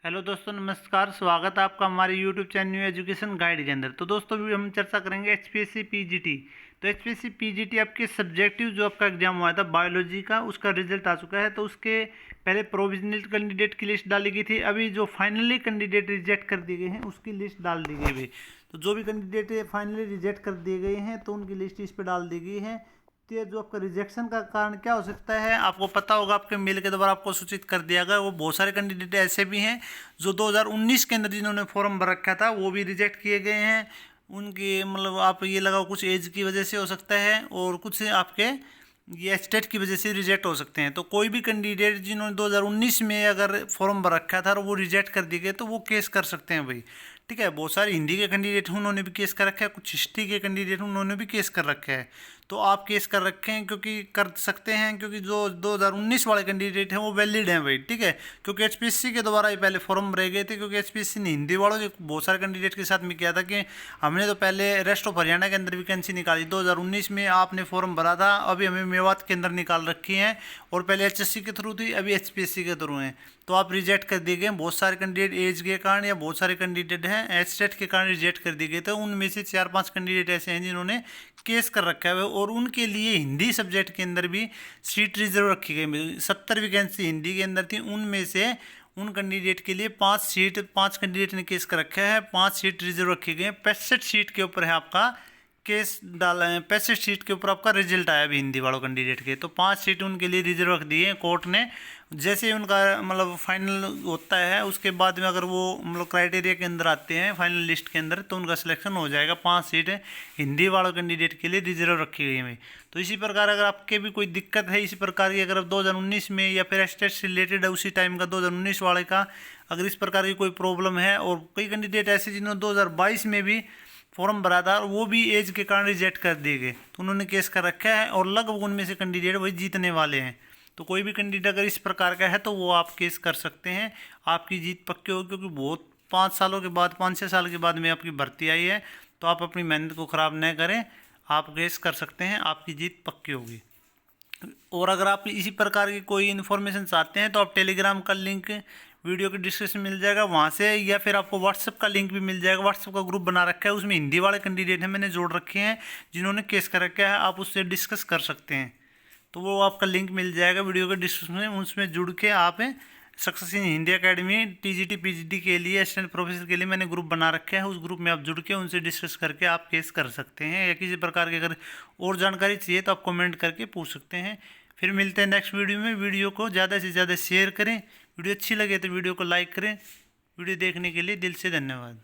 Hello दोस्तों, नमस्कार। स्वागत है आपका हमारे YouTube channel new education guide के अंदर। तो दोस्तों भी हम चर्चा करेंगे एचपीएससी पीजीटी। तो एचपीएससी पीजीटी आपके सब्जेक्टिव जो आपका एग्जाम हुआ था बायोलॉजी का, उसका रिजल्ट आ चुका है। तो उसके पहले प्रोविजनल कैंडिडेट की लिस्ट डाली गई थी, अभी जो फाइनली कैंडिडेट रिजेक्ट कर दिए गए हैं उसकी लिस्ट डाल दी गई है। तो जो भी कैंडिडेट फाइनली रिजेक्ट कर दिए गए हैं तो उनकी लिस्ट इस पर डाल दी गई है। तो जो आपका रिजेक्शन का कारण क्या हो सकता है, आपको पता होगा, आपके मेल के द्वारा आपको सूचित कर दिया गया। वो बहुत सारे कैंडिडेट ऐसे भी हैं जो 2019 के अंदर जिन्होंने फॉर्म भर रखा था वो भी रिजेक्ट किए गए हैं। उनकी मतलब आप ये लगाओ कुछ एज की वजह से हो सकता है, और कुछ आपके ये स्टेट की वजह से रिजेक्ट हो सकते हैं। तो कोई भी कैंडिडेट जिन्होंने 2019 में अगर फॉर्म भर रखा था और वो रिजेक्ट कर दिए गए तो वो केस कर सकते हैं भाई। ठीक है, बहुत सारे हिंदी के कैंडिडेट हैं उन्होंने भी केस कर रखा है, कुछ हिस्ट्री के कैंडिडेट हैं उन्होंने भी केस कर रखा है। तो आप केस कर रखे हैं क्योंकि कर सकते हैं, क्योंकि जो 2019 वाले कैंडिडेट हैं वो वैलिड हैं भाई। ठीक है, क्योंकि एचपीएससी के द्वारा ही पहले फॉर्म भरे गए थे, क्योंकि एचपीएससी ने हिंदी वालों के बहुत सारे कैंडिडेट के साथ में किया था कि हमने तो पहले रेस्ट ऑफ हरियाणा के अंदर वैकेंसी निकाली 2019 में, आपने फॉर्म भरा था, अभी हमें मेवात के अंदर निकाल रखी हैं, और पहले एचएससी के थ्रू थी, अभी एचपीएससी के थ्रू हैं। तो आप रिजेक्ट कर दिए गए। बहुत सारे कैंडिडेट एज के कारण या बहुत सारे कैंडिडेट हैं एच स्टेट के कारण रिजेक्ट कर दिए गए थे। उनमें से 4-5 कैंडिडेट ऐसे हैं जिन्होंने केस कर रखा है, और उनके लिए हिंदी सब्जेक्ट के अंदर भी सीट रिजर्व रखी गई। 70 वैकेंसी हिंदी के अंदर थी, उनमें से उन कैंडिडेट के लिए 5 कैंडिडेट ने केस कर रखा है, 5 सीट रिजर्व रखी गई हैं। 65 सीट के ऊपर है आपका केस डाला है, 65 सीट के ऊपर आपका रिजल्ट आया अभी हिंदी वालों कैंडिडेट के। तो 5 सीट उनके लिए रिजर्व रख दी है कोर्ट ने। जैसे ही उनका मतलब फाइनल होता है उसके बाद में अगर वो मतलब क्राइटेरिया के अंदर आते हैं फाइनल लिस्ट के अंदर तो उनका सिलेक्शन हो जाएगा। 5 सीट हिंदी वालों कैंडिडेट के लिए रिजर्व रखी गई है। तो इसी प्रकार अगर आपके भी कोई दिक्कत है इसी प्रकार की, अगर आप 2019 में या फिर स्टेट से रिलेटेड है उसी टाइम का 2019 वाले का, अगर इस प्रकार की कोई प्रॉब्लम है, और कई कैंडिडेट ऐसे जिन्होंने 2022 में भी फॉर्म भरा था और वो भी एज के कारण रिजेक्ट कर दिए गए, तो उन्होंने केस कर रखा है, और लगभग उनमें से कैंडिडेट वही जीतने वाले हैं। तो कोई भी कैंडिडेट अगर इस प्रकार का है तो वो आप केस कर सकते हैं, आपकी जीत पक्की होगी। क्योंकि बहुत 5 सालों के बाद 5-6 साल के बाद में आपकी भर्ती आई है, तो आप अपनी मेहनत को ख़राब न करें, आप केस कर सकते हैं, आपकी जीत पक्की होगी। और अगर आप इसी प्रकार की कोई इन्फॉर्मेशन चाहते हैं तो आप टेलीग्राम का लिंक वीडियो के डिस्क्रिप्शन में मिल जाएगा वहाँ से, या फिर आपको व्हाट्सएप का लिंक भी मिल जाएगा। व्हाट्सएप का ग्रुप बना रखा है, उसमें हिंदी वाले कैंडिडेट हैं मैंने जोड़ रखे हैं जिन्होंने केस कर रखा है, आप उससे डिस्कस कर सकते हैं। तो वो आपका लिंक मिल जाएगा वीडियो के डिस्क्रिप्शन में, उसमें जुड़ के आप success in Hindi academy TGT PGT के लिए असिस्टेंट प्रोफेसर के लिए मैंने ग्रुप बना रखा है। उस ग्रुप में आप जुड़ के उनसे डिस्कस करके आप केस कर सकते हैं, या किसी प्रकार की अगर और जानकारी चाहिए तो आप कमेंट करके पूछ सकते हैं। फिर मिलते हैं नेक्स्ट वीडियो में। वीडियो को ज़्यादा से ज़्यादा शेयर करें, वीडियो अच्छी लगे तो वीडियो को लाइक करें। वीडियो देखने के लिए दिल से धन्यवाद।